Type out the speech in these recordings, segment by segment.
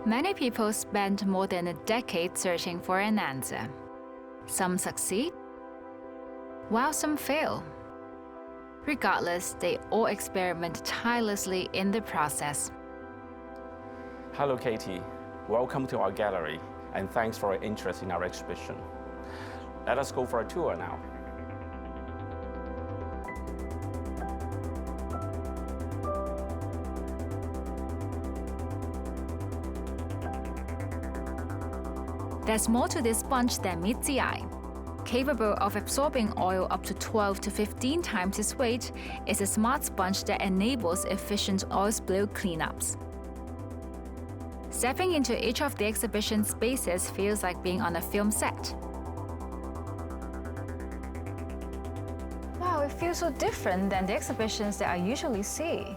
Many people spend more than a decade searching for an answer. Some succeed, while some fail. Regardless, they all experiment tirelessly in the process. Hello, Katie. Welcome to our gallery, and thanks for your interest in our exhibition. Let us go for a tour now. There's more to this sponge than meets the eye. Capable of absorbing oil up to 12 to 15 times its weight, it's a smart sponge that enables efficient oil spill cleanups. Stepping into each of the exhibition spaces feels like being on a film set. Wow, it feels so different than the exhibitions that I usually see.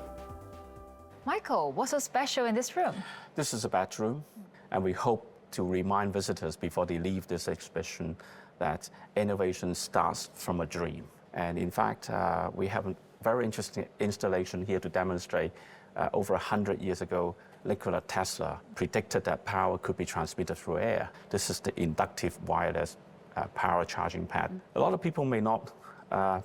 Michael, what's so special in this room? This is a bedroom, and we hope to remind visitors before they leave this exhibition that innovation starts from a dream. And in fact, we have a very interesting installation here to demonstrate over 100 years ago, Nikola Tesla predicted that power could be transmitted through air. This is the inductive wireless power charging pad. A lot of people may not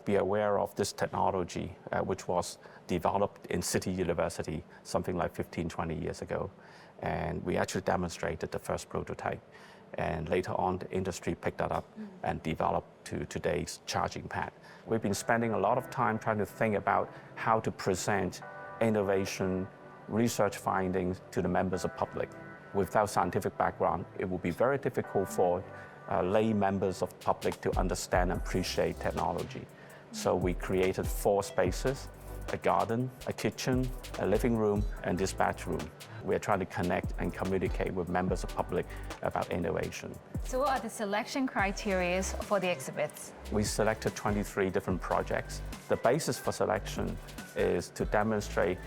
be aware of this technology, which was developed in City University something like 15, 20 years ago. And we actually demonstrated the first prototype. And later on, the industry picked that up and developed to today's charging pad. We've been spending a lot of time trying to think about how to present innovation, research findings to the members of public. Without scientific background, it would be very difficult for lay members of the public to understand and appreciate technology. So we created 4 spaces: a garden, a kitchen, a living room, and this bedroom. We're trying to connect and communicate with members of public about innovation. So what are the selection criteria for the exhibits? We selected 23 different projects. The basis for selection is to demonstrate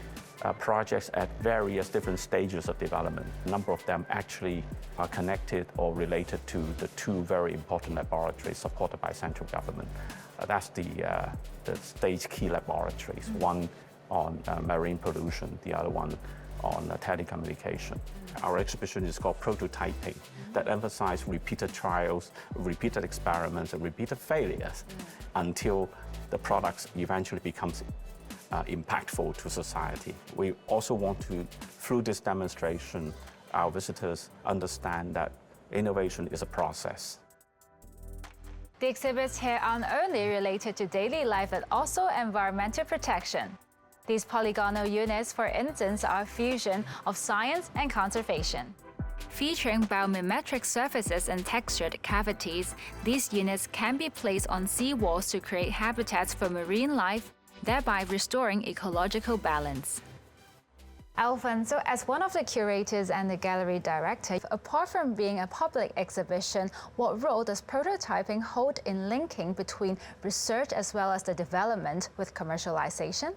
projects at various different stages of development. A number of them actually are connected or related to the 2 very important laboratories supported by central government. That's the stage key laboratories, one on marine pollution, the other one on telecommunication. Our exhibition is called Prototyping, that emphasizes repeated trials, repeated experiments, and repeated failures until the products eventually becomes impactful to society. We also want to, through this demonstration, our visitors understand that innovation is a process. The exhibits here aren't only related to daily life, but also environmental protection. These polygonal units, for instance, are a fusion of science and conservation. Featuring biomimetic surfaces and textured cavities, these units can be placed on seawalls to create habitats for marine life, thereby restoring ecological balance. Alfonso, as one of the curators and the gallery director, apart from being a public exhibition, what role does prototyping hold in linking between research as well as the development with commercialization?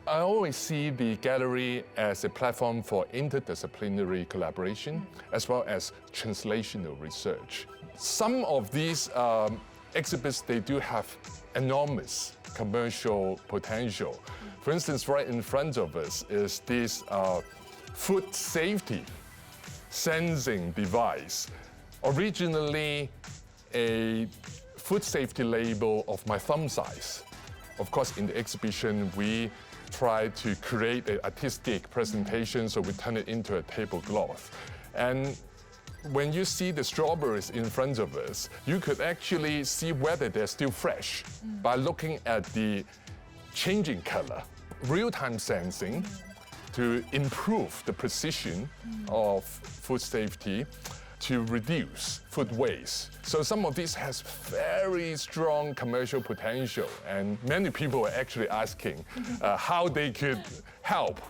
I always see the gallery as a platform for interdisciplinary collaboration, as well as translational research. Some of these exhibits, they do have enormous commercial potential. For instance, right in front of us is this food safety sensing device. Originally, a food safety label of my thumb size. Of course, in the exhibition, we try to create an artistic presentation, so we turn it into a tablecloth. And when you see the strawberries in front of us, you could actually see whether they're still fresh by looking at the changing color. Real-time sensing to improve the precision of food safety to reduce food waste. So some of this has very strong commercial potential, and many people are actually asking how they could help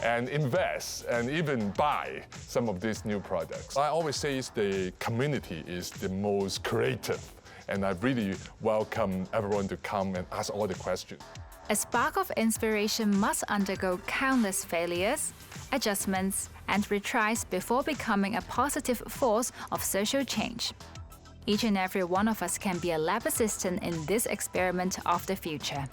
and invest and even buy some of these new products. I always say the community is the most creative, and I really welcome everyone to come and ask all the questions. A spark of inspiration must undergo countless failures, adjustments, and retries before becoming a positive force of social change. Each and every one of us can be a lab assistant in this experiment of the future.